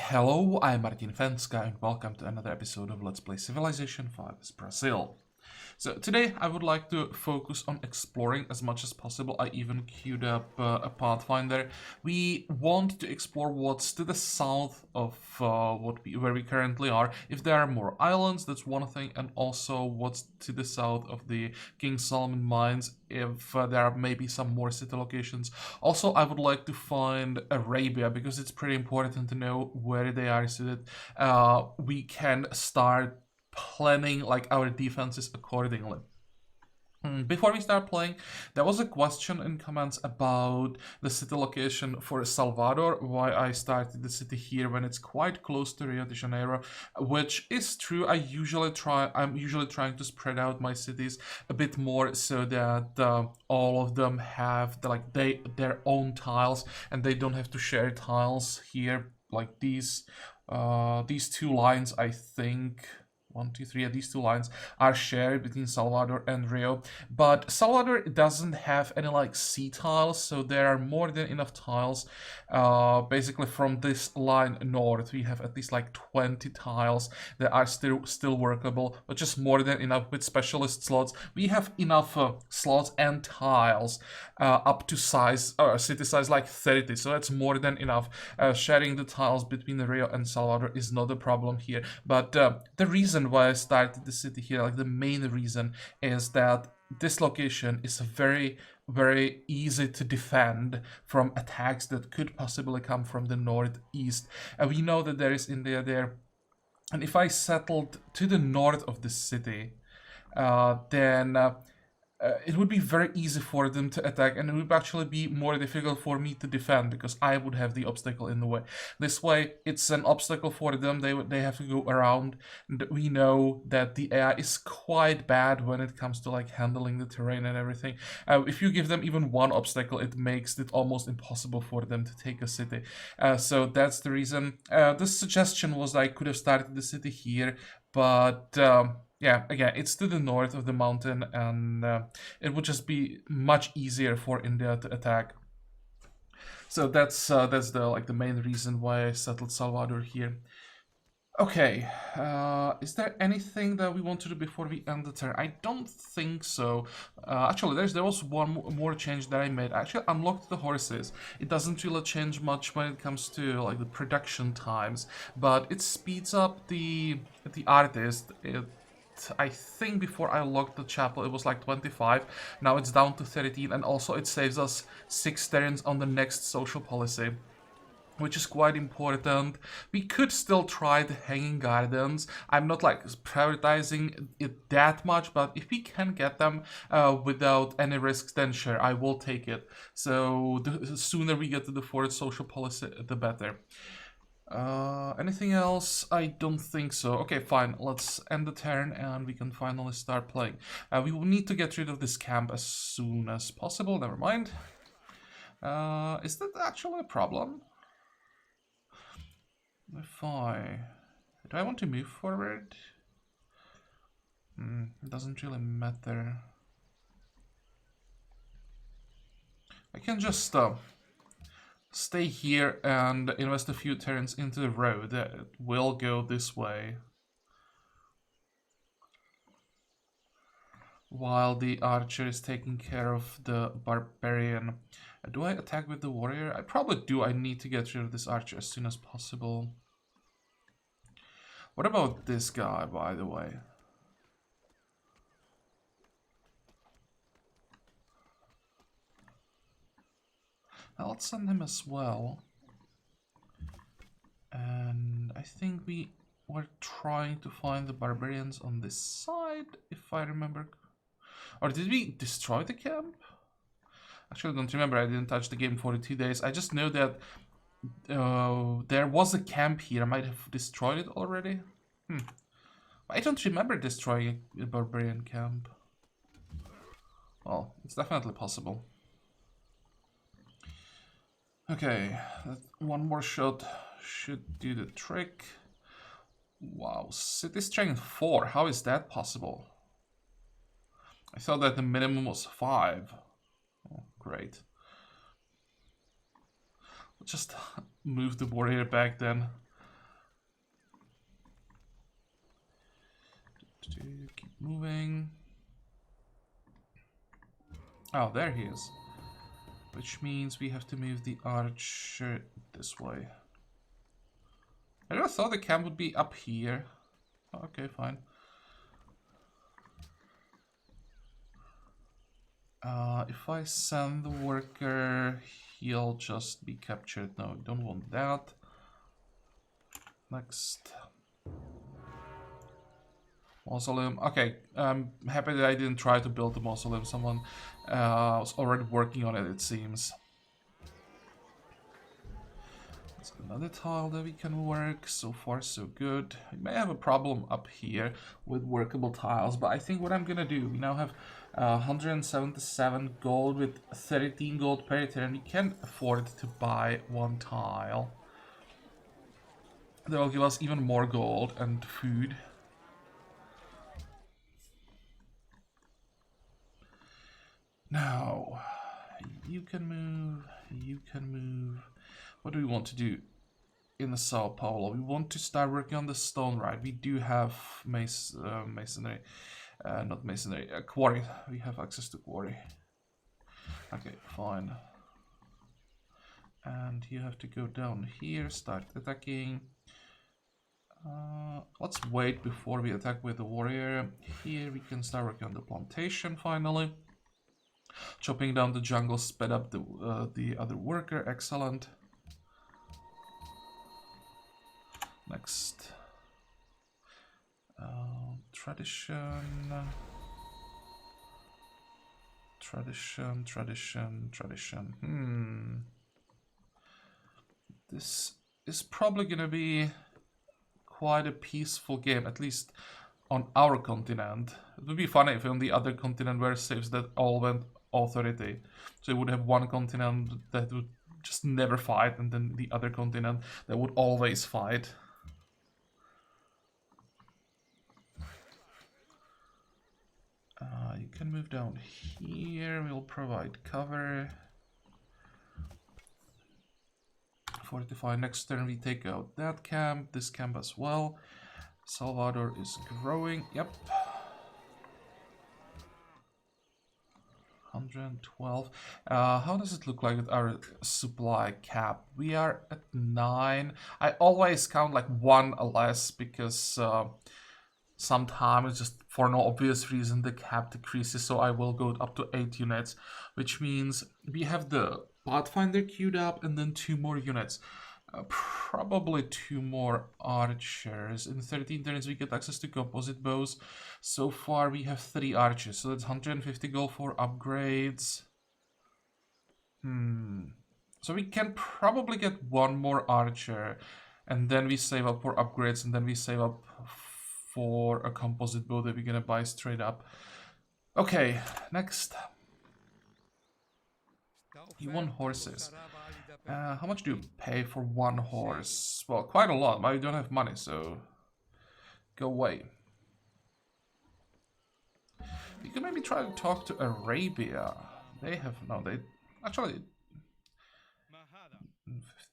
Hello, I'm Martin Fencka and welcome to another episode of Let's Play Civilization 5 Brazil. So today I would like to focus on exploring as much as possible. I even queued up a Pathfinder. We want to explore what's to the south of where we currently are. If there are more islands, that's one thing, and also what's to the south of the King Solomon Mines, if there are maybe some more city locations. Also, I would like to find Arabia because it's pretty important to know where they are so that we can start planning like our defenses accordingly. Before we start playing, there was a question in comments about the city location for Salvador, why I started the city here when it's quite close to Rio de Janeiro, which is true. I'm usually trying to spread out my cities a bit more so that all of them have their own tiles and they don't have to share tiles here like these two lines. I think one, two, three. These two lines are shared between Salvador and Rio, but Salvador doesn't have any like sea tiles, so there are more than enough tiles. Basically, from this line north, we have at least like 20 tiles that are still workable, but just more than enough with specialist slots. We have enough slots and tiles up to city size like 30, so that's more than enough. Sharing the tiles between Rio and Salvador is not a problem here, but the reason why I started the city here, like the main reason, is that this location is very easy to defend from attacks that could possibly come from the northeast. And we know that there is India there, and if I settled to the north of the city, then it would be very easy for them to attack, and it would actually be more difficult for me to defend because I would have the obstacle in the way. This way, it's an obstacle for them. They have to go around. And we know that the AI is quite bad when it comes to like handling the terrain and everything. If you give them even one obstacle, it makes it almost impossible for them to take a city. So that's the reason. The suggestion was I could have started the city here, but yeah, again, it's to the north of the mountain, and it would just be much easier for India to attack. So that's the main reason why I settled Salvador here. Okay, is there anything that we want to do before we end the turn? I don't think so. Actually, there was one more change that I made. I actually unlocked the horses. It doesn't really change much when it comes to like the production times, but it speeds up the artist. I think before I locked the chapel it was like 25, now it's down to 13, and also it saves us 6 turns on the next social policy, which is quite important. We could still try the hanging gardens. I'm not like prioritizing it that much, but if we can get them without any risks, then sure, I will take it. So the sooner we get to the fourth social policy, the better. Anything else? I don't think so. Okay, fine. Let's end the turn and we can finally start playing. We will need to get rid of this camp as soon as possible. Never mind. Is that actually a problem? If do I want to move forward? It doesn't really matter. I can just stay here and invest a few turns into the road. It will go this way, while the archer is taking care of the barbarian. Do I attack with the warrior? I probably do. I need to get rid of this archer as soon as possible. What about this guy, by the way? Let's send him as well. And I think we were trying to find the barbarians on this side, if I remember. Or did we destroy the camp? Actually, I don't remember. I didn't touch the game for 2 days. I just know that there was a camp here. I might have destroyed it already. I don't remember destroying a barbarian camp. Well, it's definitely possible. Okay, one more shot should do the trick. Wow, city strength 4. How is that possible? I thought that the minimum was 5. Oh, great. Just move the warrior back then. to keep moving. Oh, there he is. Which means we have to move the archer this way. I never thought the camp would be up here. Okay, fine. If I send the worker, he'll just be captured. No, don't want that. Next. Mausoleum. Okay, I'm happy that I didn't try to build the mausoleum. Someone was already working on it, it seems. There's another tile that we can work. So far, so good. We may have a problem up here with workable tiles, but I think what I'm gonna do, we now have 177 gold with 13 gold per turn. We can afford to buy one tile. That will give us even more gold and food. Now, you can move, you can move. What do we want to do in the Sao Paulo? We want to start working on the stone, right? We do have masonry, not masonry, quarry. We have access to quarry. Okay, fine. And you have to go down here, start attacking. Let's wait before we attack with the warrior. Here we can start working on the plantation finally. Chopping down the jungle sped up the other worker. Excellent. Next. Tradition. This is probably gonna be quite a peaceful game, at least on our continent. It would be funny if on the other continent were saves that all went authority. So you would have one continent that would just never fight, and then the other continent that would always fight. You can move down here, we'll provide cover. Fortify. Next turn we take out that camp, this camp as well. Salvador is growing, yep. 112. How does it look like with our supply cap? We are at 9. I always count like 1 less because sometimes just for no obvious reason the cap decreases, so I will go up to 8 units, which means we have the Pathfinder queued up and then 2 more units. Probably 2 more archers. In 13 turns we get access to composite bows. So far we have 3 archers, so that's 150 gold for upgrades. So we can probably get 1 more archer, and then we save up for upgrades, and then we save up for a composite bow that we're gonna buy straight up. Okay, next. You want horses. How much do you pay for 1 horse? Well, quite a lot. I don't have money, so go away. You can maybe try to talk to Arabia. They have no. They actually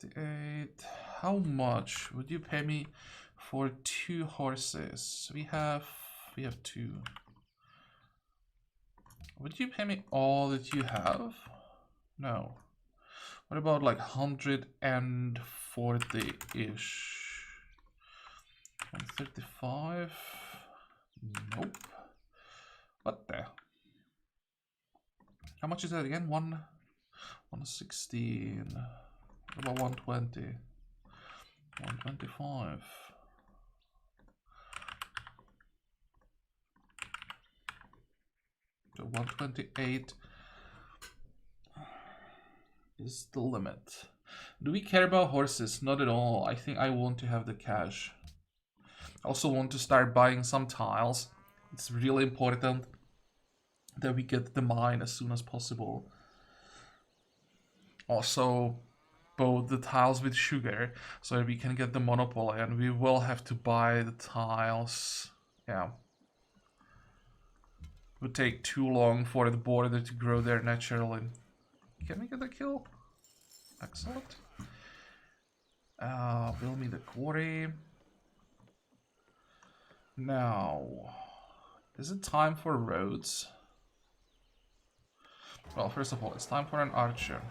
58. How much would you pay me for 2 horses? We have 2. Would you pay me all that you have? No. What about like 140-ish? 135? Nope. What the? How much is that again? 116. What about 120? 125. So 128 is the limit. Do we care about horses? Not at all. I think I want to have the cash. I also want to start buying some tiles. It's really important that we get the mine as soon as possible. Also, both the tiles with sugar, so that we can get the monopoly, and we will have to buy the tiles. Yeah. It would take too long for the border to grow there naturally. Can we get a kill? Excellent. Build me the quarry. Now, Is it time for roads? Well, first of all, it's time for an archer.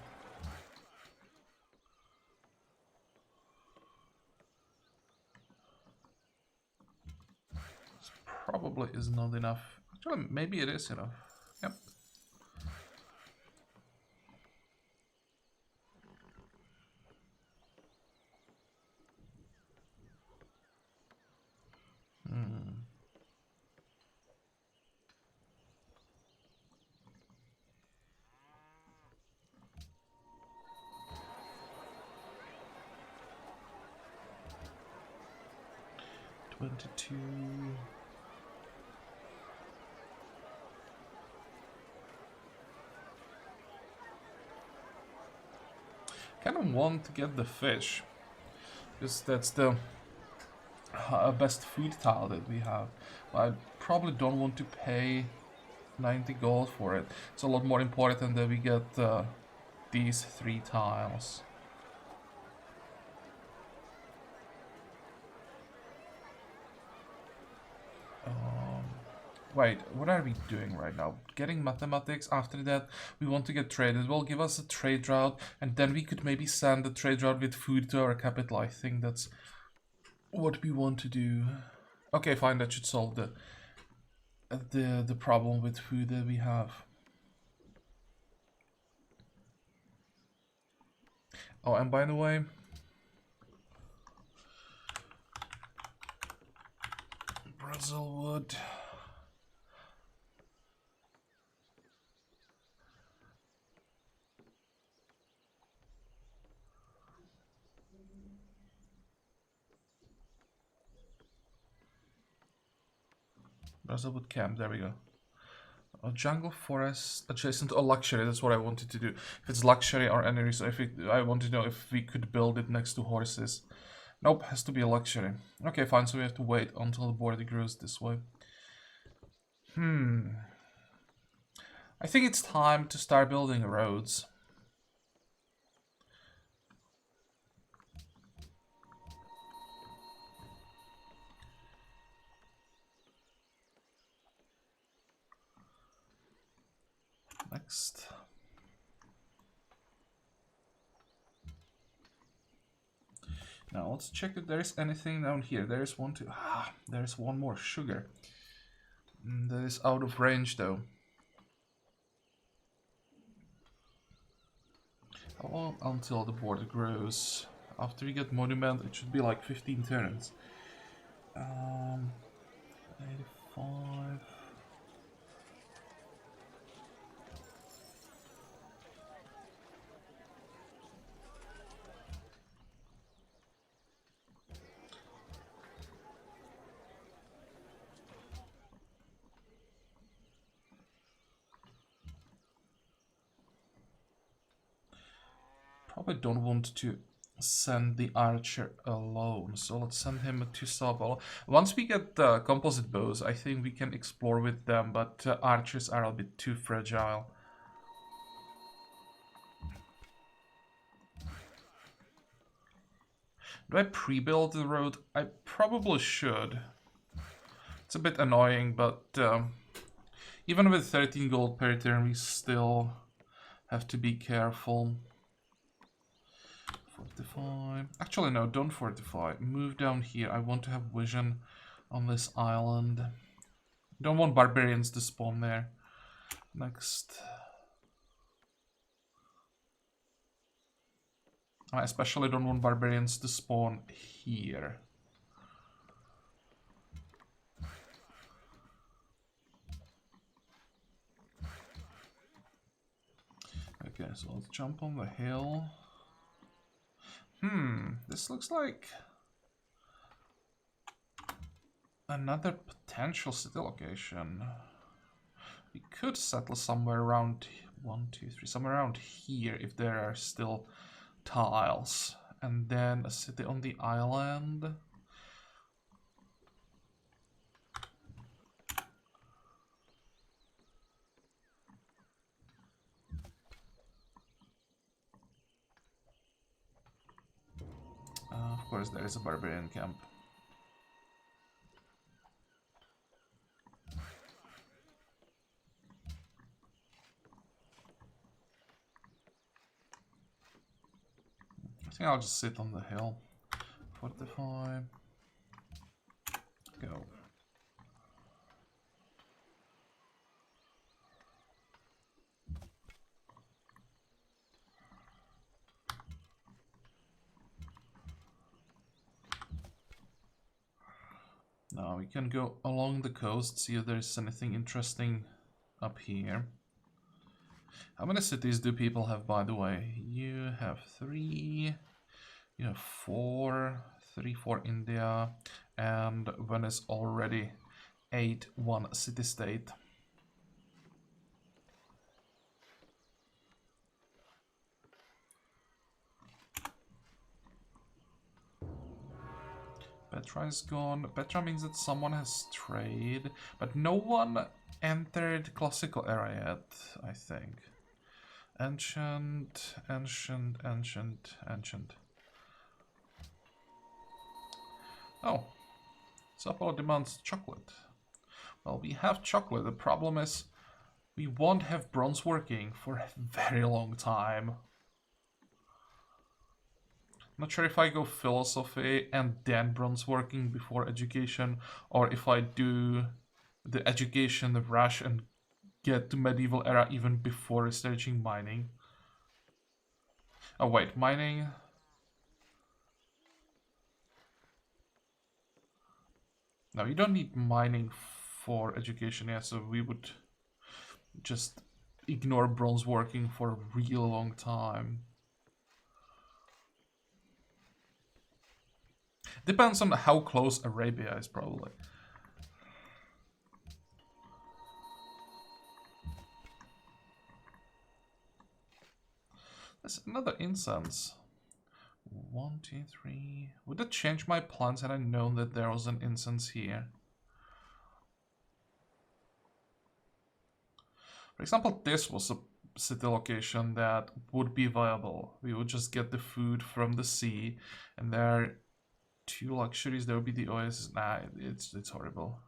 This probably is not enough. Actually, maybe it is enough. Yep. Hmm. $22. Kind of want to get the fish, because that's the best food tile that we have. I probably don't want to pay 90 gold for it. It's a lot more important that we get these 3 tiles. Wait, what are we doing right now? Getting mathematics. After that, we want to get trade. It will give us a trade route, and then we could maybe send the trade route with food to our capital. I think that's what we want to do. Okay, fine. That should solve the problem with food that we have. Oh, and by the way, Brazil wood. Brazilwood camp, there we go. A jungle forest adjacent to a luxury, that's what I wanted to do. If it's luxury or any reason, I want to know if we could build it next to horses. Nope, has to be a luxury. Okay, fine, so we have to wait until the border grows this way. I think it's time to start building roads. Next. Now let's check if there is anything down here. There's one, two. There's one more sugar. That is out of range though. How long until the border grows? After we get monument, it should be like 15 turns. 85. Probably don't want to send the archer alone, so let's send him to Sabal. Once we get the composite bows, I think we can explore with them, but archers are a bit too fragile. Do I pre-build the road? I probably should. It's a bit annoying, but even with 13 gold per turn, we still have to be careful. Fortify. Actually, no, don't fortify. Move down here. I want to have vision on this island. Don't want barbarians to spawn there. Next. I especially don't want barbarians to spawn here. Okay, so let's jump on the hill. This looks like another potential city location. We could settle somewhere around 1, 2, 3, somewhere around here if there are still tiles. And then a city on the island. Of course, there is a barbarian camp. I think I'll just sit on the hill. Fortify. Go. Now we can go along the coast, see if there's anything interesting up here. How many cities do people have, by the way? You have 3, you have 4, 3 for India, and Venice already 8, 1 city-state. Petra is gone. Petra means that someone has trade, but no one entered classical era yet, I think. Ancient, ancient, ancient, ancient. Oh, Sao demands chocolate. Well, we have chocolate. The problem is we won't have bronze working for a very long time. Not sure if I go philosophy and then bronze working before education, or if I do the education rush and get to medieval era even before researching mining. Oh wait, mining. No, you don't need mining for education, yeah, so we would just ignore bronze working for a real long time. Depends on how close Arabia is, probably. There's another incense. 1, 2, 3. Would that change my plans had I known that there was an incense here? For example, this was a city location that would be viable. We would just get the food from the sea, and there are 2 luxuries. There would be the oasis. Nah, it's horrible.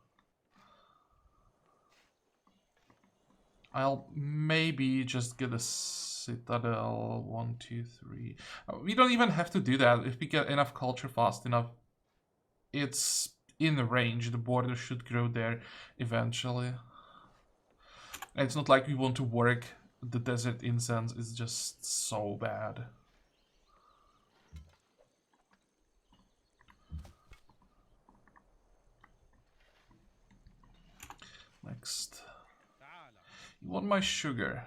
I'll maybe just get a citadel. 1, 2, 3. We don't even have to do that. If we get enough culture fast enough, it's in the range. The border should grow there eventually. And it's not like we want to work the desert incense. It's just so bad. Next. You want my sugar?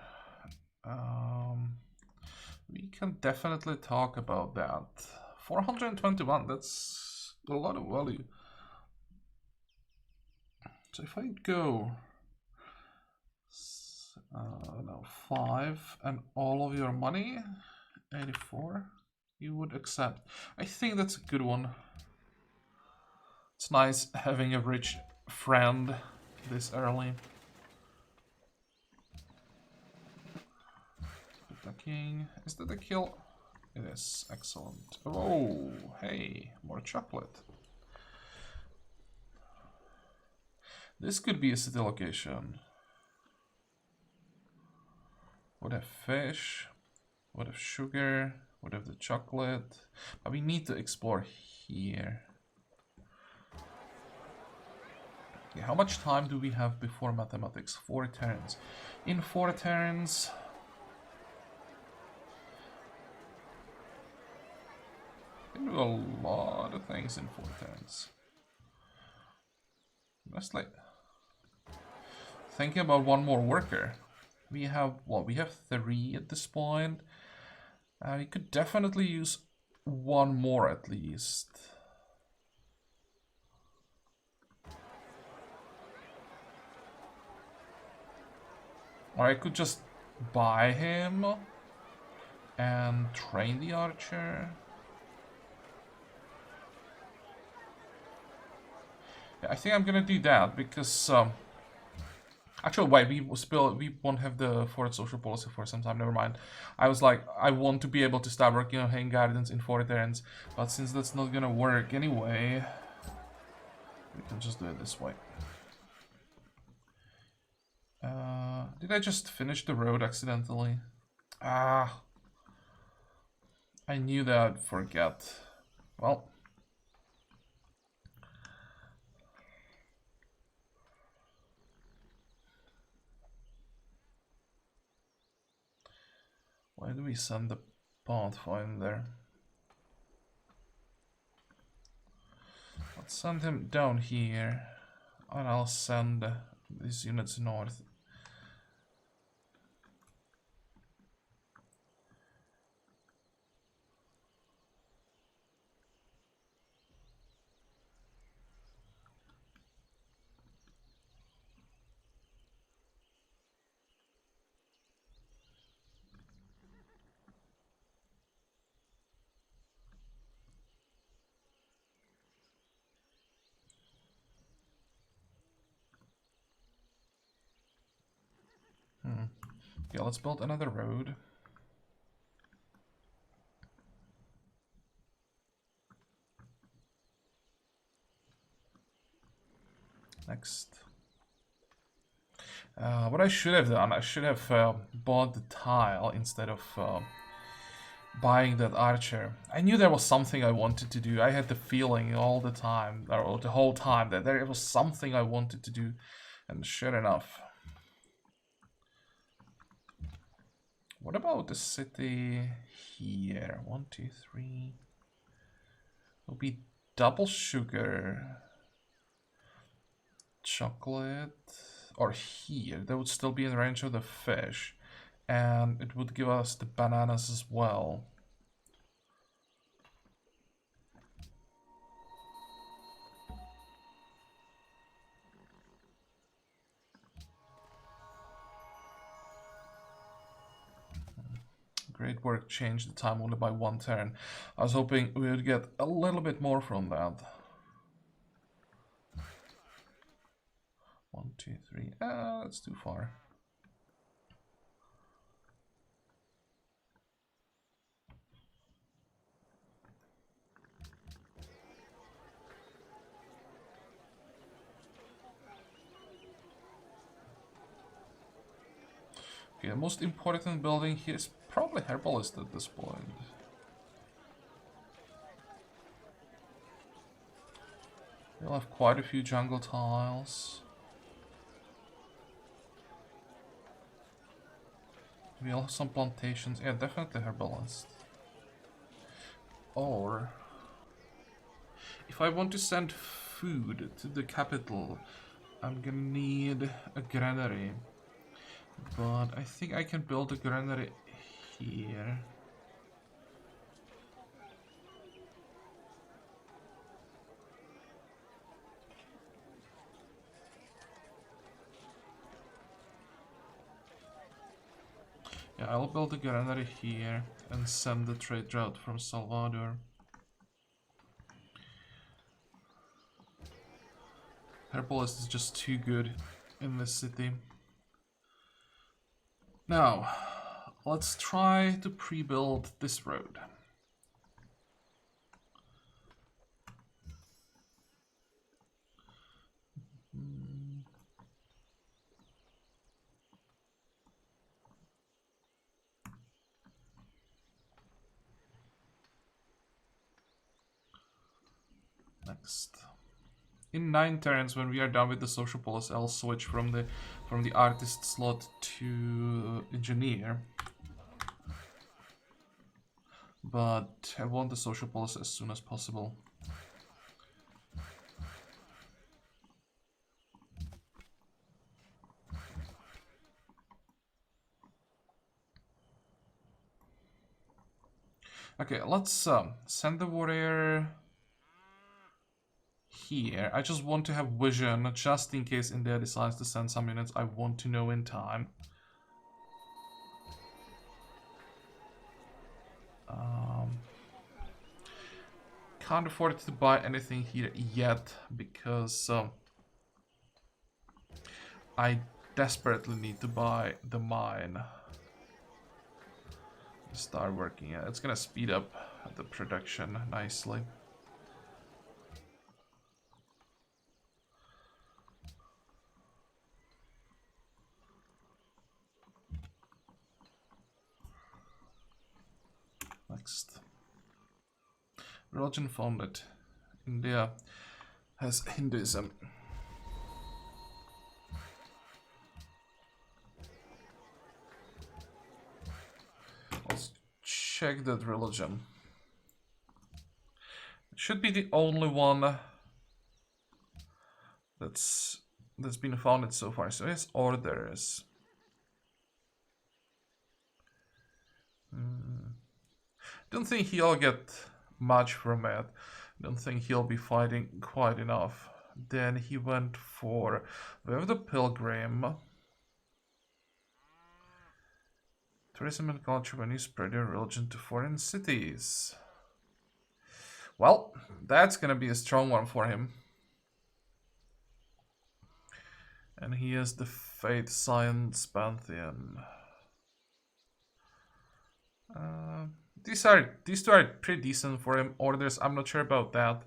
We can definitely talk about that. 421, that's a lot of value. So if I go... no, 5 and all of your money, 84, you would accept. I think that's a good one. It's nice having a rich friend this early. King. Is that a kill? It is. Excellent. Oh, hey, more chocolate. This could be a city location. Would have fish, would have sugar, would have the chocolate. But we need to explore here. Okay, how much time do we have before mathematics? 4 turns. In 4 turns... I can do a lot of things in 4 turns. Just like... thinking about one more worker. We have, what, we have 3 at this point. We could definitely use 1 more at least. Or I could just buy him and train the archer. Yeah, I think I'm gonna do that because actually, wait, we won't have the foreign social policy for some time. Never mind. I was like, I want to be able to start working on Hang Gardens in 4 turns, but since that's not gonna work anyway, we can just do it this way. Did I just finish the road accidentally? Ah. I knew that I'd forget. Well. Why do we send the Pathfinder? Let's send him down here. And I'll send these units north. Yeah, let's build another road. Next. What I should have done, I should have bought the tile instead of buying that archer. I knew there was something I wanted to do. I had the feeling all the time, or the whole time, that there was something I wanted to do. And sure enough. What about the city here? 1, 2, 3. It'll be double sugar. Chocolate. Or here. That would still be in the range of the fish. And it would give us the bananas as well. Great work, changed the time only by 1 turn. I was hoping we would get a little bit more from that. 1, 2, 3. That's too far. Okay, the most important building here is probably Herbalist at this point. We'll have quite a few jungle tiles. We'll have some plantations. Yeah, definitely Herbalist. Or if I want to send food to the capital, I'm gonna need a granary. But I think I can build a granary here. Yeah, I'll build a granary here and send the trade route from Salvador. Herbalist is just too good in this city. Now, let's try to pre-build this road. Next. In 9 turns, when we are done with the social policy, I'll switch from the artist slot to engineer. But I want the social policy as soon as possible. Okay, let's send the warrior here. I just want to have vision, just in case India decides to send some units. I want to know in time. Can't afford to buy anything here yet because I desperately need to buy the mine. Start working. It's gonna speed up the production nicely. Next. religion founded. India has Hinduism. Let's check that religion. It should be the only one that's been founded so far. So his orders. Don't think he'll get much from it. Don't think he'll be fighting quite enough. Then he went for... We have the Pilgrim. Tourism and culture when you spread your religion to foreign cities. Well, that's gonna be a strong one for him. And he has the Faith Science Pantheon. These two are pretty decent for him. Orders, I'm not sure about that.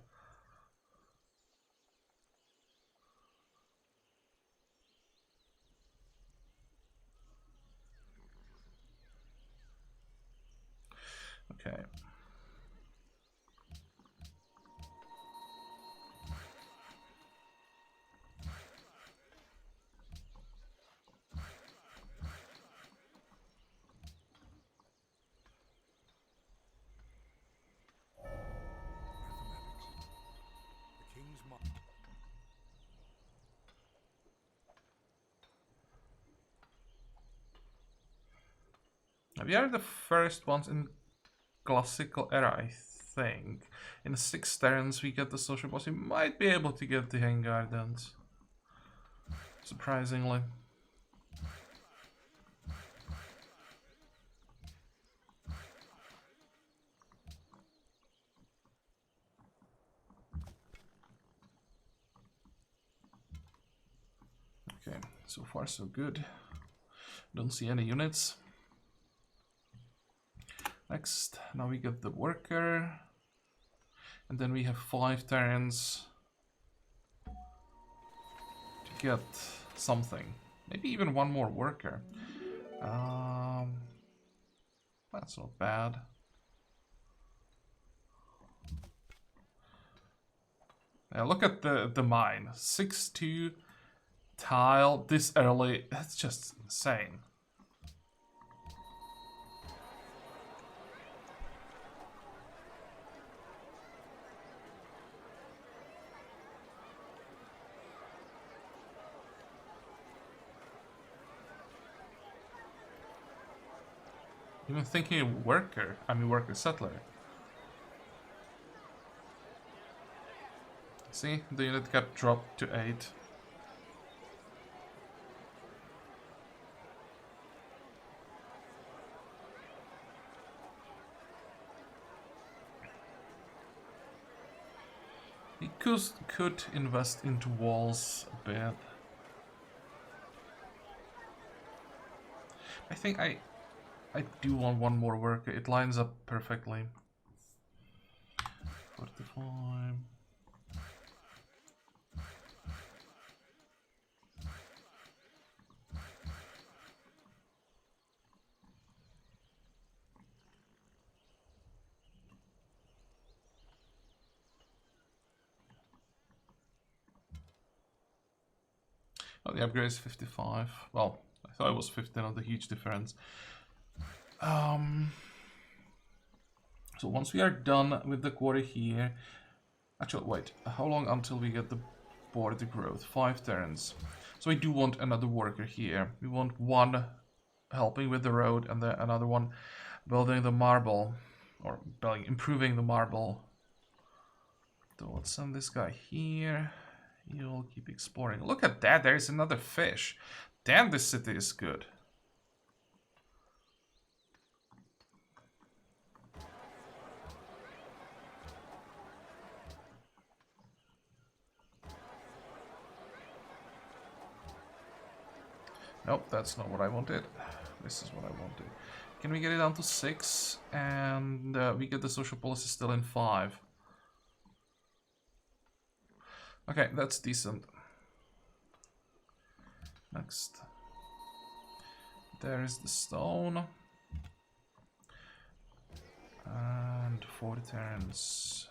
Okay. We are the first ones in classical era, I think. In 6 turns we get the social boss. We might be able to get the Hang Gardens. Surprisingly. Okay, so far so good. Don't see any units. Next, now we get the worker. And then we have 5 turns to get something. Maybe even one more worker. That's not bad. Yeah, look at the mine. 6-2 tile this early. That's just insane. Even thinking of worker settler. See, the unit cap dropped to 8. He could invest into walls a bit. I think I do want one more worker. It lines up perfectly. 45. Oh, the upgrade is 55. Well, I thought it was 50, not a huge difference. So once we are done with the quarry here... Actually, wait. How long until we get the border growth? 5 turns. So we do want another worker here. We want one helping with the road and another one building the marble. Or improving the marble. So let's send this guy here. You'll keep exploring. Look at that, there's another fish. Damn, this city is good. Nope, that's not what I wanted. This is what I wanted. Can we get it down to 6? And we get the social policy still in 5. Okay, that's decent. Next. There is the stone. And 4 turns.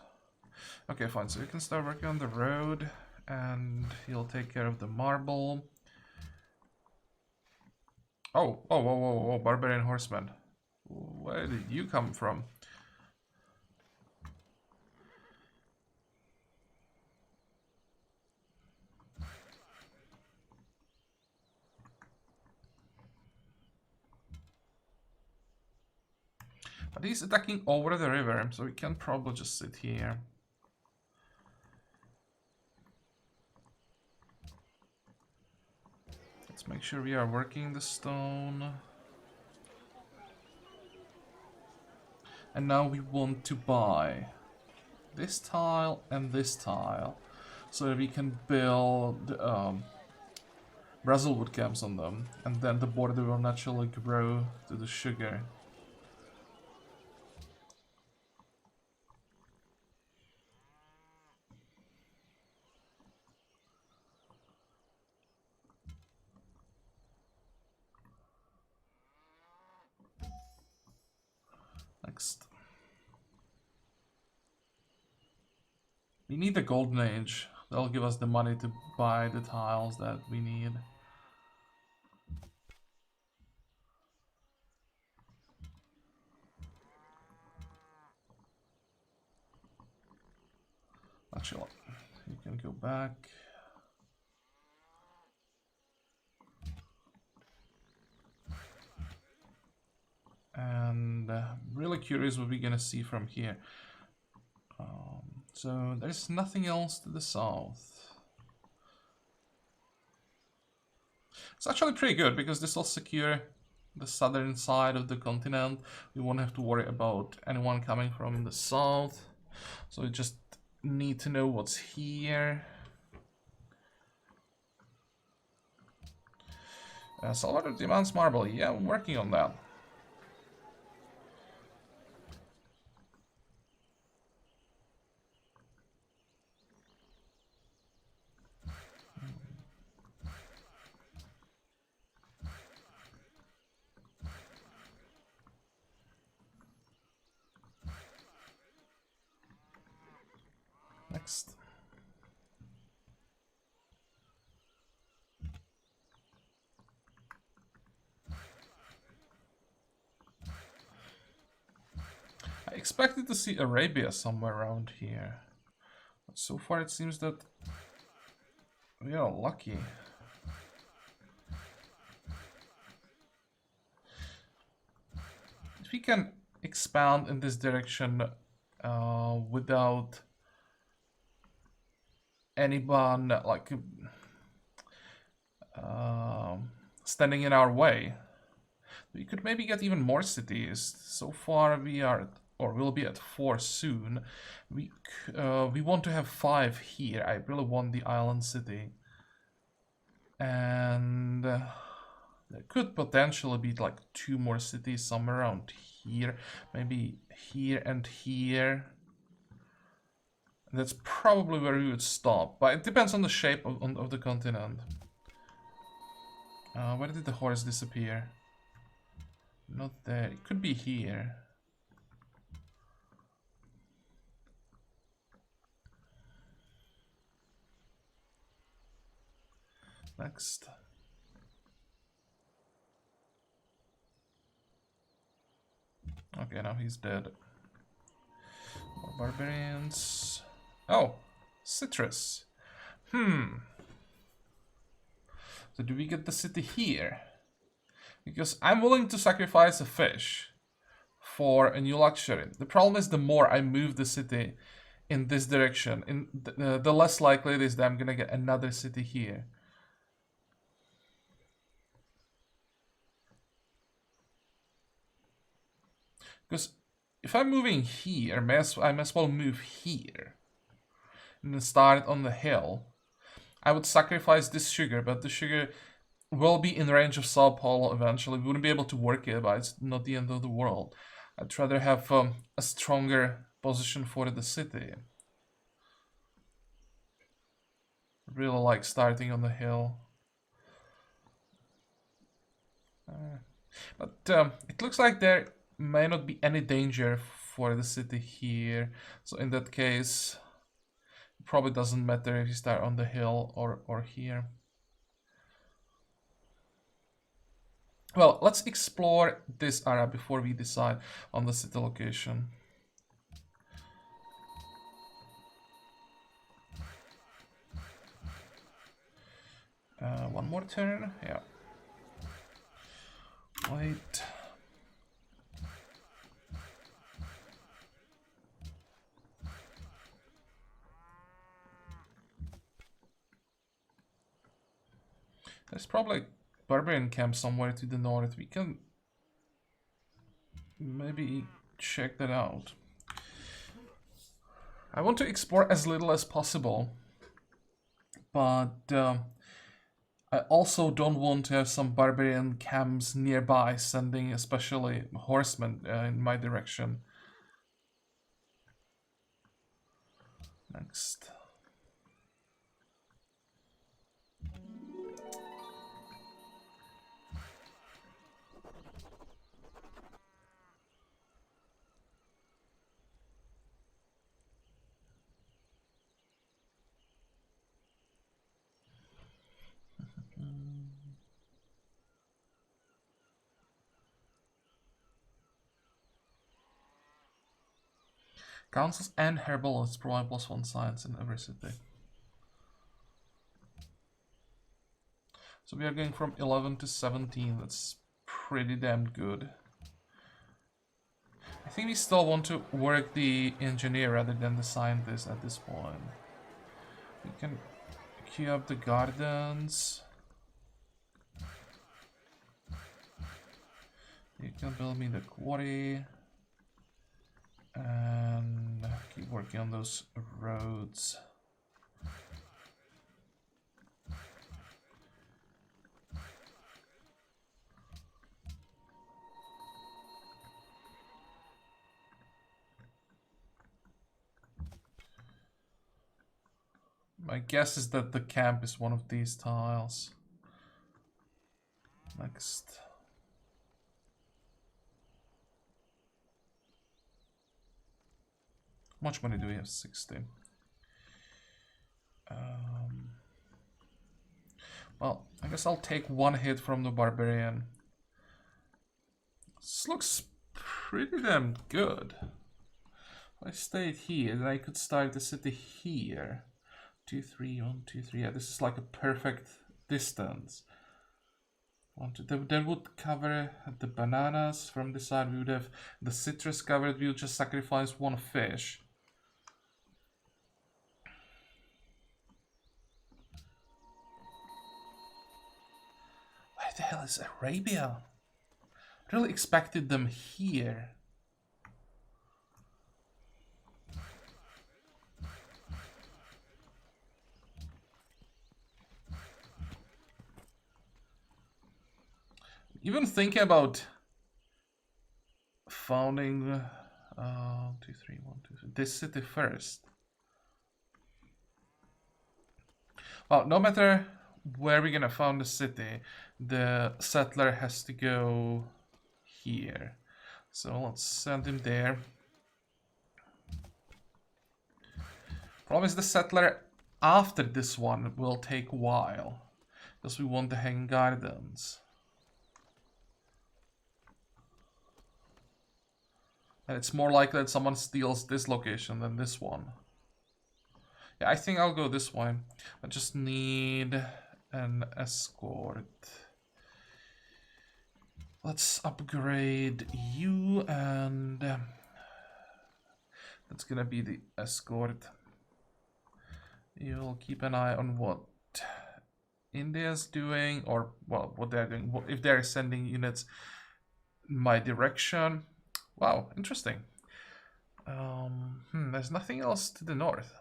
Okay, fine. So you can start working on the road, and he'll take care of the marble. Oh, whoa, whoa, whoa, whoa, barbarian horseman. Where did you come from? But he's attacking over the river, so we can probably just sit here. Let's make sure we are working the stone. And now we want to buy this tile and this tile, so that we can build Brazilwood camps on them, and then the border will naturally grow to the sugar. Next. We need the golden age. That'll give us the money to buy the tiles that we need. Actually, you can go back. And really curious what we're gonna see from here. So there's nothing else to the south. It's actually pretty good because this will secure the southern side of the continent. We won't have to worry about anyone coming from the south. So we just need to know what's here. Salvador demands marble. Yeah, I'm working on that. Next. I expected to see Arabia somewhere around here. But so far it seems that we are lucky. If we can expand in this direction without anyone like standing in our way, we could maybe get even more cities. So far we are at, or will be at 4 soon. We want to have 5 here. I really want the island city, and there could potentially be like 2 more cities somewhere around here, maybe here and here. That's probably where we would stop, but it depends on the shape of the continent. Where did the horse disappear? Not there. It could be here. Next. Okay, now he's dead. More barbarians. Oh, citrus. So do we get the city here? Because I'm willing to sacrifice a fish for a new luxury. The problem is the more I move the city in this direction, the less likely it is that I'm gonna get another city here. Because if I'm moving here, I may as well move here and then start on the hill. I would sacrifice this sugar, but the sugar will be in range of Sao Paulo eventually. We wouldn't be able to work it, but it's not the end of the world. I'd rather have a stronger position for the city. Really like starting on the hill. But it looks like there may not be any danger for the city here. So in that case, probably doesn't matter if you start on the hill or here. Well, let's explore this area before we decide on the city location. One more turn, yeah. Wait. There's probably barbarian camp somewhere to the north. We can maybe check that out. I want to explore as little as possible, but I also don't want to have some barbarian camps nearby sending especially horsemen in my direction. Next. Councils and herbalists provide +1 science in every city. So we are going from 11 to 17. That's pretty damn good. I think we still want to work the engineer rather than the scientist at this point. We can queue up the gardens. You can build me the quarry. And keep working on those roads. My guess is that the camp is one of these tiles. Next. How much money do we have? 60. Well, I guess I'll take one hit from the barbarian. This looks pretty damn good. If I stayed here, then I could start the city here. 2, 3, 1, 2, 3. Yeah, this is like a perfect distance. That would cover the bananas from this side. We would have the citrus covered. We would just sacrifice one fish. Where the hell is Arabia? I really expected them here. Even thinking about founding 2, 3, 1, 2, 3, this city first. Well, no matter where we're gonna found the city, the settler has to go here. So let's send him there. Problem is the settler after this one will take a while, because we want the hanging gardens. And it's more likely that someone steals this location than this one. Yeah, I think I'll go this way. I just need an escort. Let's upgrade you, and that's gonna be the escort. You'll keep an eye on what India's doing, or well, what they're doing. If they're sending units in my direction. Wow, interesting. There's nothing else to the north.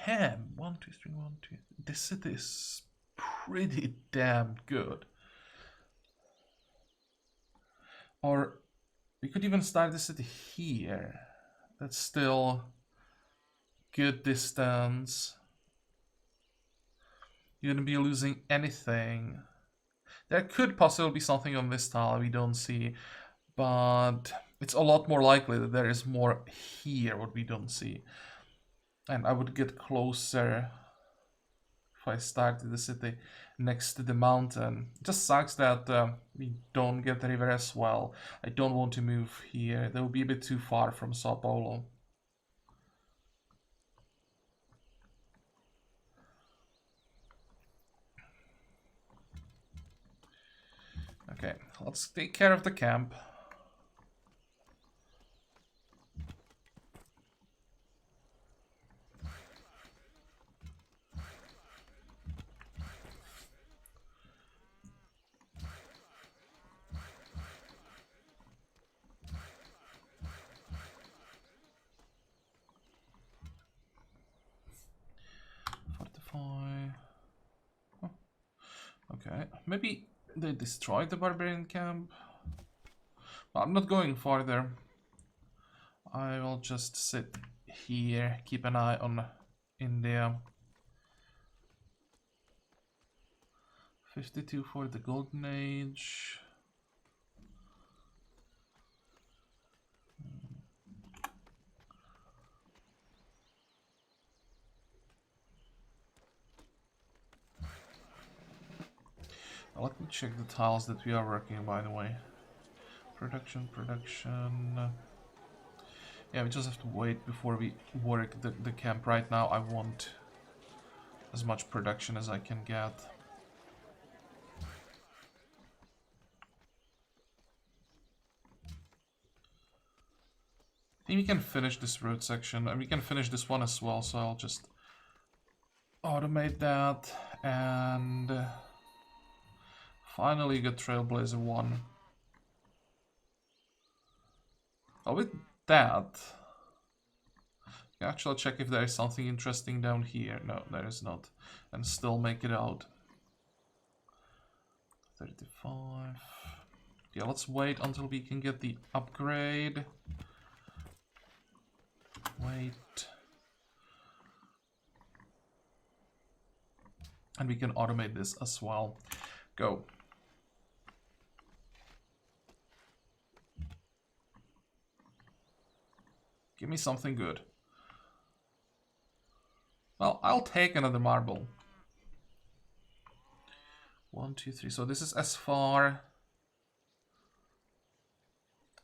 Damn, 1, 2, 3, 1, 2. This city is pretty damn good. Or we could even start the city here. That's still good distance. You wouldn't be losing anything. There could possibly be something on this tile we don't see, but it's a lot more likely that there is more here what we don't see. And I would get closer if I started the city next to the mountain. It just sucks that we don't get the river as well. I don't want to move here. That would be a bit too far from Sao Paulo. Okay, let's take care of the camp. Fortify. Oh. Okay, maybe they destroyed the barbarian camp. Well, I'm not going farther. I will just sit here, keep an eye on India. 52 for the Golden Age. Let me check the tiles that we are working, by the way. Production. Yeah, we just have to wait before we work the camp. Right now I want as much production as I can get. I think we can finish this road section, and we can finish this one as well, so I'll just automate that, and finally get Trailblazer 1. Oh, with that, actually check if there is something interesting down here. No, there is not. And still make it out. 35. Yeah, let's wait until we can get the upgrade. Wait. And we can automate this as well. Go. Give me something good. Well, I'll take another marble. 1, 2, 3. So this is as far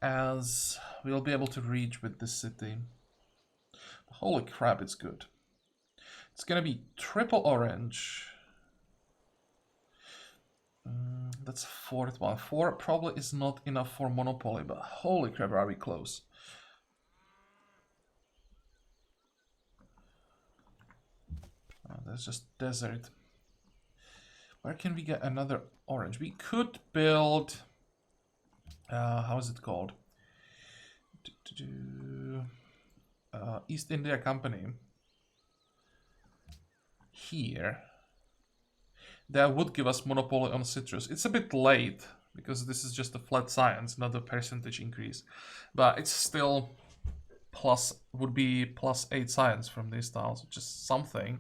as we'll be able to reach with this city. Holy crap, it's good. It's gonna be triple orange. That's fourth one. 4 probably is not enough for monopoly, but holy crap, are we close. That's just desert. Where can we get another orange? We could build... how is it called? East India Company. Here. That would give us monopoly on citrus. It's a bit late, because this is just a flat science, not a percentage increase. But it's still would be +8 science from these tiles, which is something.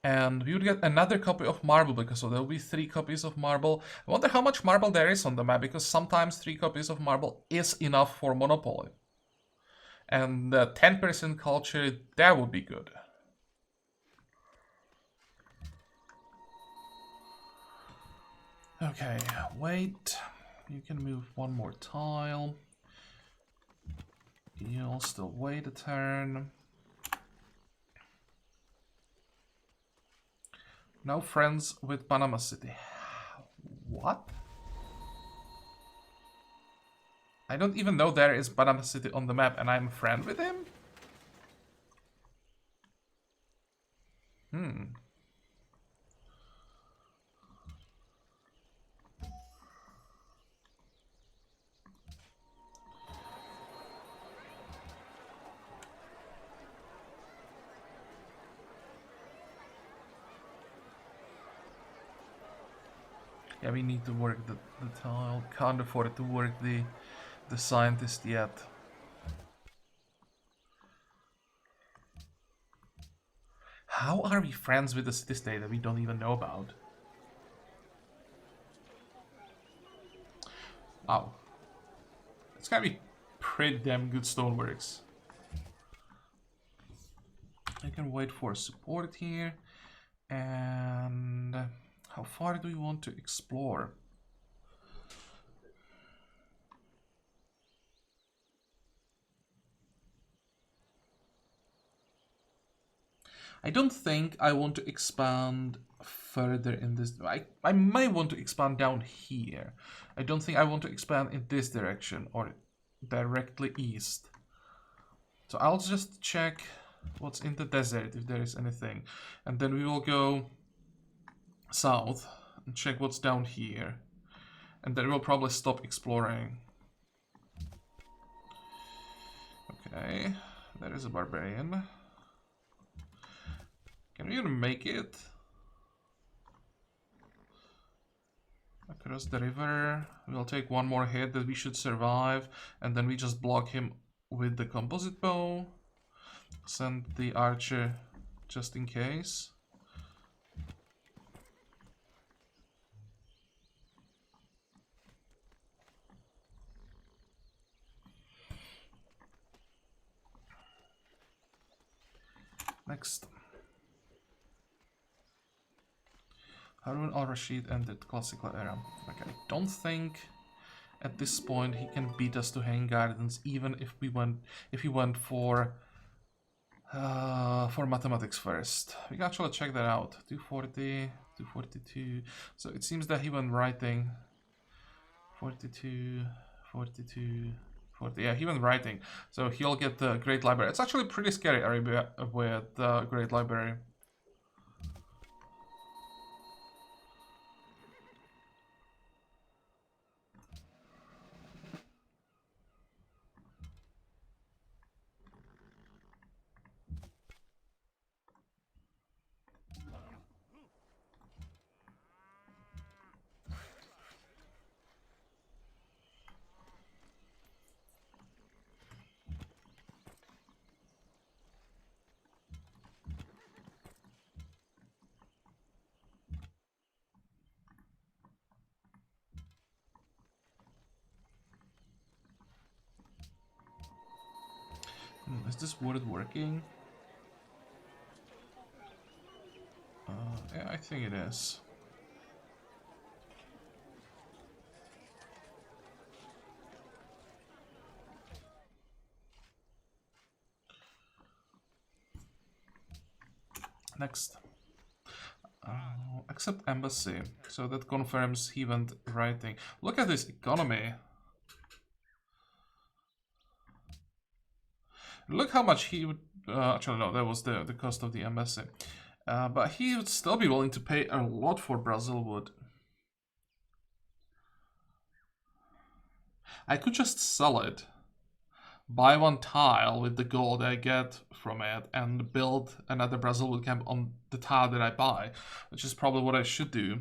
And we would get another copy of marble, because so there will be 3 copies of marble. I wonder how much marble there is on the map, because sometimes 3 copies of marble is enough for monopoly. And 10% culture, that would be good. Okay, wait. You can move one more tile. You'll still wait a turn. No friends with Panama City. What? I don't even know there is Panama City on the map, and I'm a friend with him? Yeah, we need to work the tile. Can't afford to work the scientist yet. How are we friends with the city-state that we don't even know about? Wow. It's gotta be pretty damn good stoneworks. I can wait for support here. And how far do we want to explore? I don't think I want to expand further in this. I may want to expand down here. I don't think I want to expand in this direction or directly east. So I'll just check what's in the desert if there is anything. And then we will go south and check what's down here. And then we'll probably stop exploring. Okay, there is a barbarian. Can we even make it? Across the river. We'll take one more hit that we should survive. And then we just block him with the composite bow. Send the archer just in case. Next. Harun al-Rashid ended classical era. Okay, I don't think at this point he can beat us to Hang Gardens, even if we went for mathematics first. We can actually check that out. 240, 242. So it seems that he went writing. 42, 42, 40. Yeah, he went writing. So he'll get the Great Library. It's actually pretty scary area with the Great Library. Is this word working? Yeah, I think it is. Next. Accept embassy. So that confirms he went writing. Look at this economy. Look how much he would... actually, no, that was the cost of the embassy. But he would still be willing to pay a lot for Brazil wood. I could just sell it. Buy one tile with the gold I get from it and build another Brazil wood camp on the tile that I buy. Which is probably what I should do.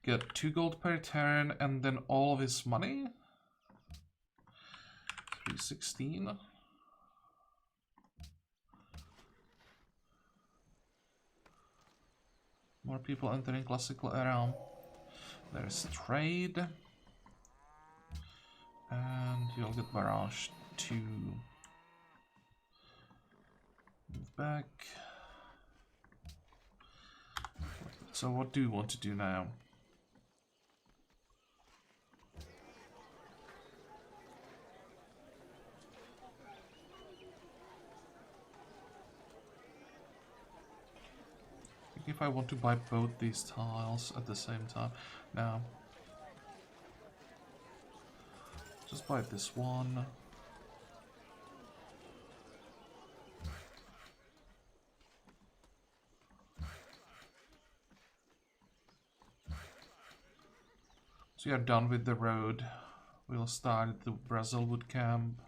Get 2 gold per turn and then all of his money. 316. More people entering classical era. There's trade. And you'll get barrage 2. Move back. So what do you want to do now? If I want to buy both these tiles at the same time. Now, just buy this one. So you're done with the road. We'll start the Brazil wood camp.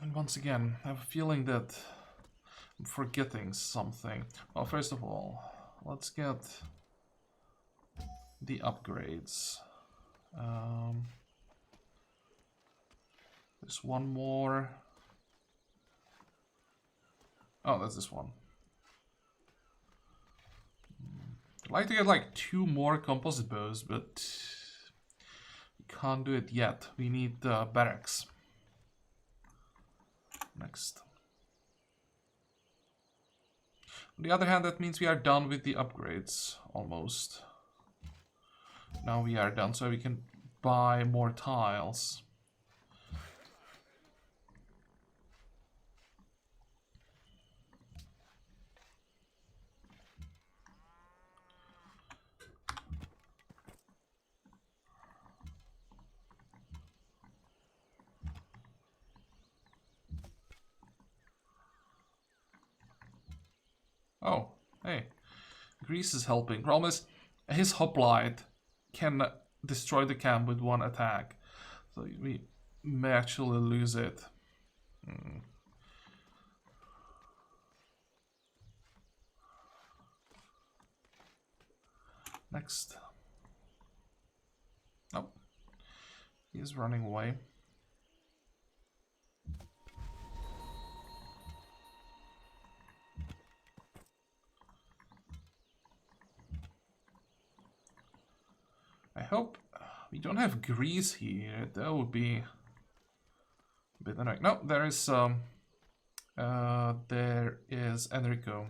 And once again, I have a feeling that I'm forgetting something. Well, first of all, let's get the upgrades. There's one more. Oh, that's this one. I'd like to get like 2 more composite bows, but we can't do it yet. We need barracks. Next. On the other hand, that means we are done with the upgrades, almost. Now we are done, so we can buy more tiles. Oh, hey. Grease is helping. Problem is, his hoplite can destroy the camp with 1 attack. So we may actually lose it. Next. Oh. He's running away. I hope we don't have grease here. That would be a bit annoying. No, there is Enrico,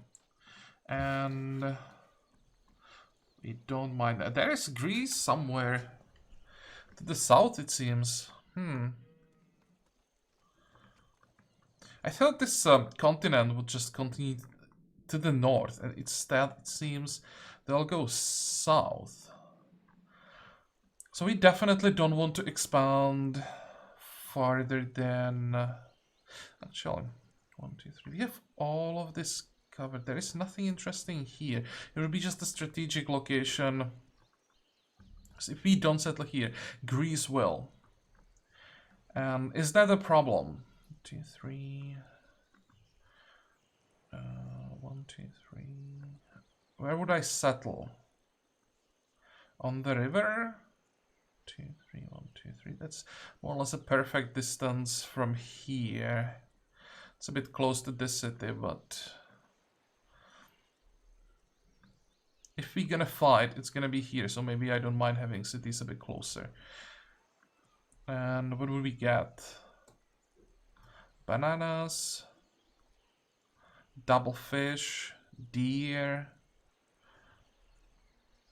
and we don't mind that. There is grease somewhere to the south, it seems. I thought this continent would just continue to the north, and instead it seems they'll go south. So we definitely don't want to expand farther than... actually, 1, 2, 3. We have all of this covered. There is nothing interesting here. It will be just a strategic location. So if we don't settle here, Greece will. And is that a problem? 2, 3. 1, 2, 3. Where would I settle? On the river? 2, 3, 1, 2, 3. That's more or less a perfect distance from here. It's a bit close to this city, but if we're gonna fight, it's gonna be here, so maybe I don't mind having cities a bit closer. And what will we get? Bananas, double fish, deer.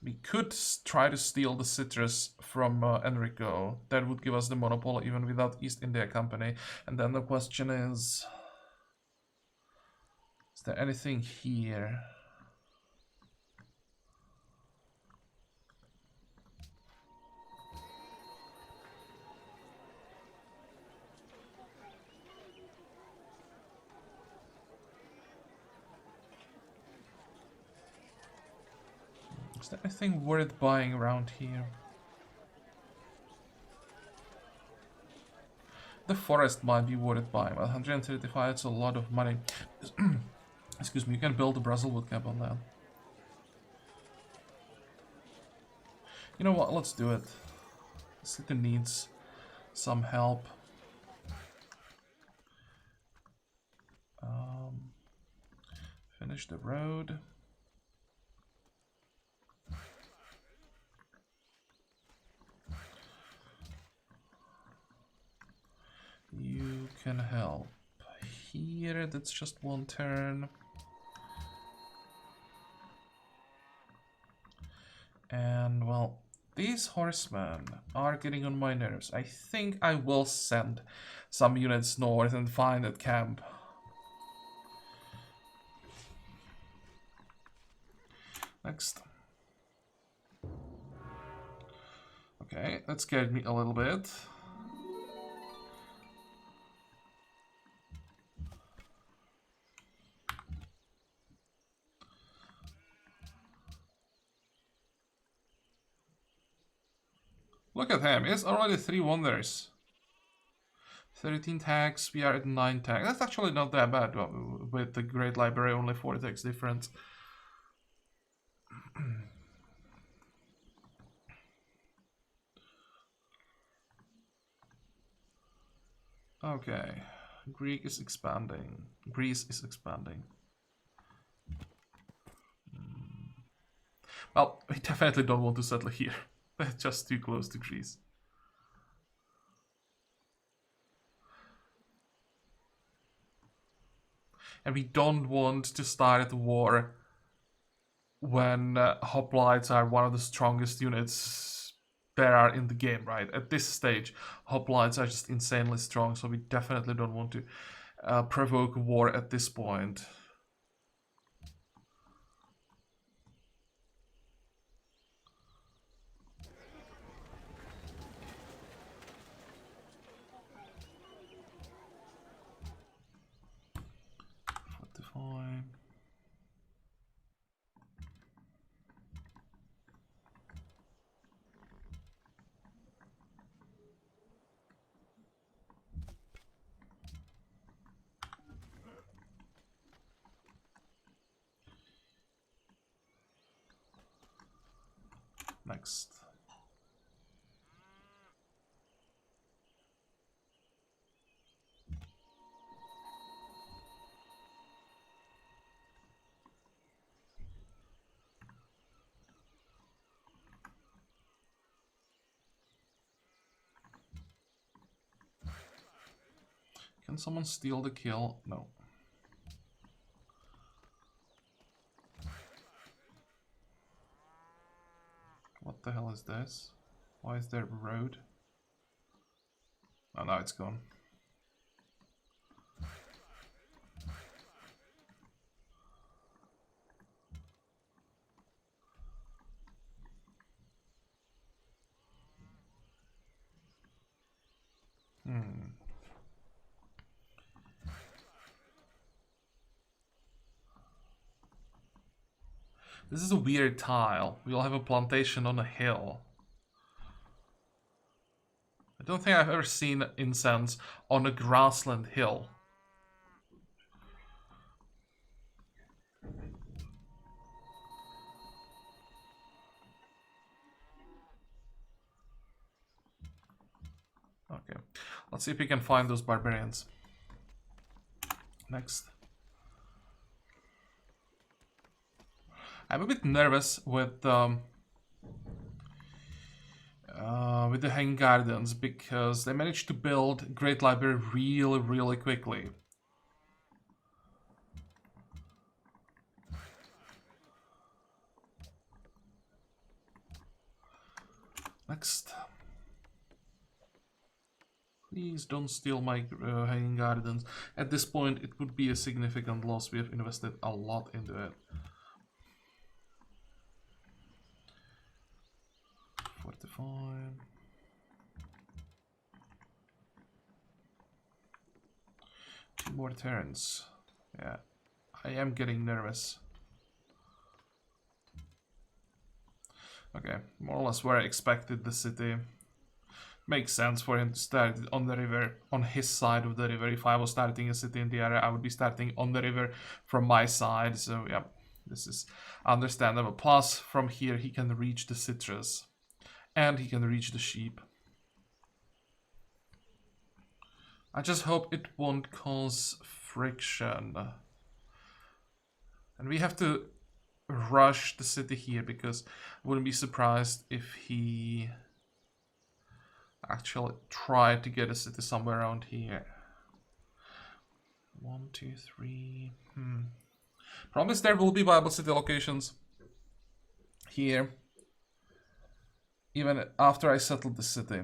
We could try to steal the citrus from Enrico. That would give us the monopoly even without East India Company. And then the question is there anything here? Is there anything worth buying around here? The forest might be worth buying. 135, it's a lot of money. Excuse me, you can build a Brazilwood camp on that. You know what, let's do it. The city needs some help. Finish the road. You can help here, that's just 1 turn. And well, these horsemen are getting on my nerves. I think I will send some units north and find that camp. Next. Okay, that scared me a little bit. Look at him, he has already 3 wonders. 13 tags, we are at 9 tags. That's actually not that bad with the Great Library, only 4 tags difference. Okay, Greek is expanding. Greece is expanding. Well, we definitely don't want to settle here. That's just too close to Greece. And we don't want to start a war when hoplites are one of the strongest units there are in the game, right? At this stage, hoplites are just insanely strong, so we definitely don't want to provoke a war at this point. Fine. Next. Can someone steal the kill? No. What the hell is this? Why is there a road? Oh, now it's gone. This is a weird tile. We'll have a plantation on a hill. I don't think I've ever seen incense on a grassland hill. Okay, let's see if we can find those barbarians. Next. I'm a bit nervous with the Hanging Gardens because they managed to build Great Library really quickly. Next. Please don't steal my Hanging Gardens. At this point, it would be a significant loss. We have invested a lot into it. Fortify. Two more turns. Yeah, I am getting nervous. Okay, more or less where I expected the city. Makes sense for him to start on the river, on his side of the river. If I was starting a city in the area, I would be starting on the river from my side. So yeah, this is understandable. Plus, from here he can reach the citrus. And he can reach the sheep. I just hope it won't cause friction. And we have to rush the city here because I wouldn't be surprised if he actually tried to get a city somewhere around here. 1, 2, 3. Promise there will be viable city locations here. Even after I settled the city.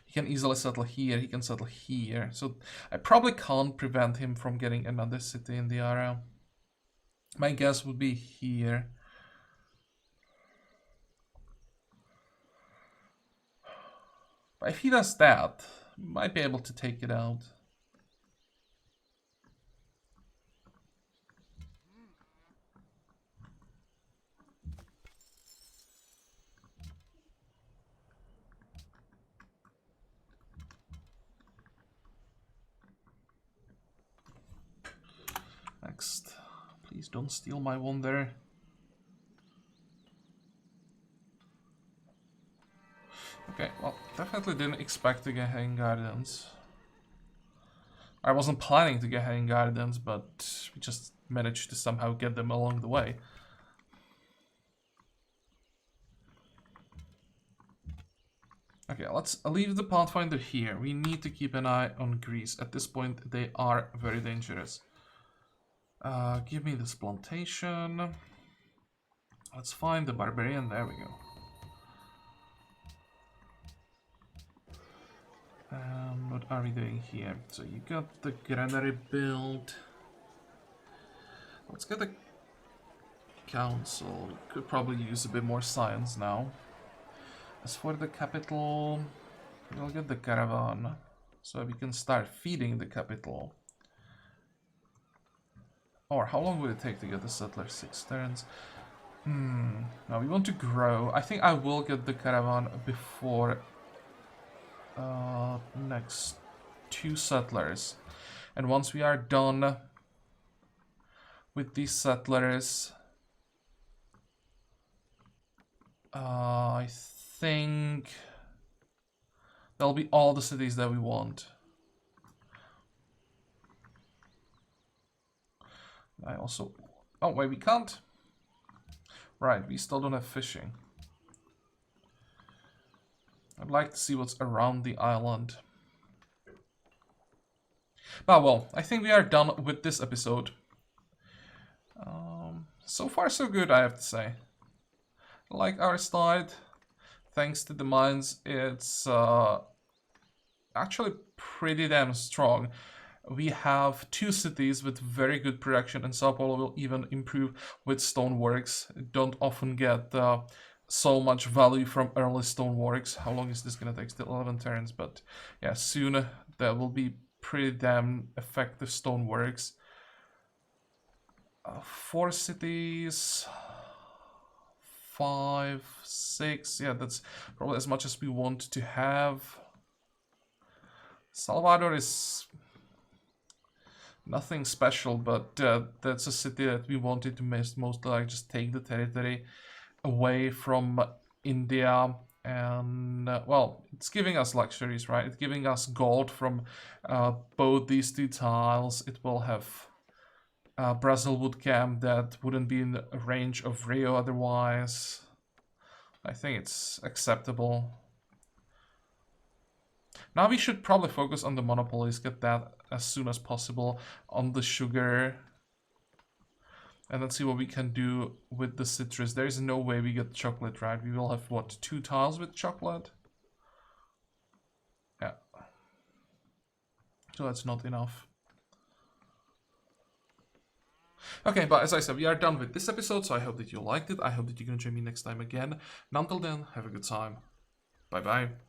He can easily settle here, he can settle here. So I probably can't prevent him from getting another city in the area. My guess would be here. But if he does that, we might be able to take it out. next? Please don't steal my wonder. Okay, well, definitely didn't expect to get Hanging Gardens. I wasn't planning to get Hanging Gardens, but we just managed to somehow get them along the way. Okay, let's leave the Pathfinder here. We need to keep an eye on Greece. At this point, they are very dangerous. Give me this plantation. Let's find the Barbarian. There we go. What are we doing here? So you got the granary build. Let's get the council. We could probably use a bit more science now. As for the capital, we'll get the caravan, so we can start feeding the capital. Or how long would it take to get the settler? 6 turns. Now we want to grow. I think I will get the caravan before next 2 settlers. And once we are done with these settlers, I think that'll be all the cities that we want. I also... Oh, wait, we can't? Right, we still don't have fishing. I'd like to see what's around the island. But well, I think we are done with this episode. So far so good, I have to say. I like our start. Thanks to the mines, it's actually pretty damn strong. We have 2 cities with very good production, and Sao Paulo will even improve with stoneworks. Don't often get so much value from early stoneworks. How long is this gonna take? Still 11 turns, but yeah, soon there will be pretty damn effective stoneworks. 4 cities, 5, 6, yeah, that's probably as much as we want to have. Salvador is nothing special, but that's a city that we wanted to mostly like just take the territory away from India, and well, it's giving us luxuries, right? It's giving us gold from both these 2 tiles. It will have Brazil wood camp that wouldn't be in the range of Rio otherwise. I think it's acceptable. Now we should probably focus on the monopolies, get that as soon as possible, on the sugar. And let's see what we can do with the citrus. There is no way we get chocolate, right? We will have, what, 2 tiles with chocolate? Yeah. So that's not enough. Okay, but as I said, we are done with this episode, so I hope that you liked it. I hope that you're going to join me next time again. And until then, have a good time. Bye-bye.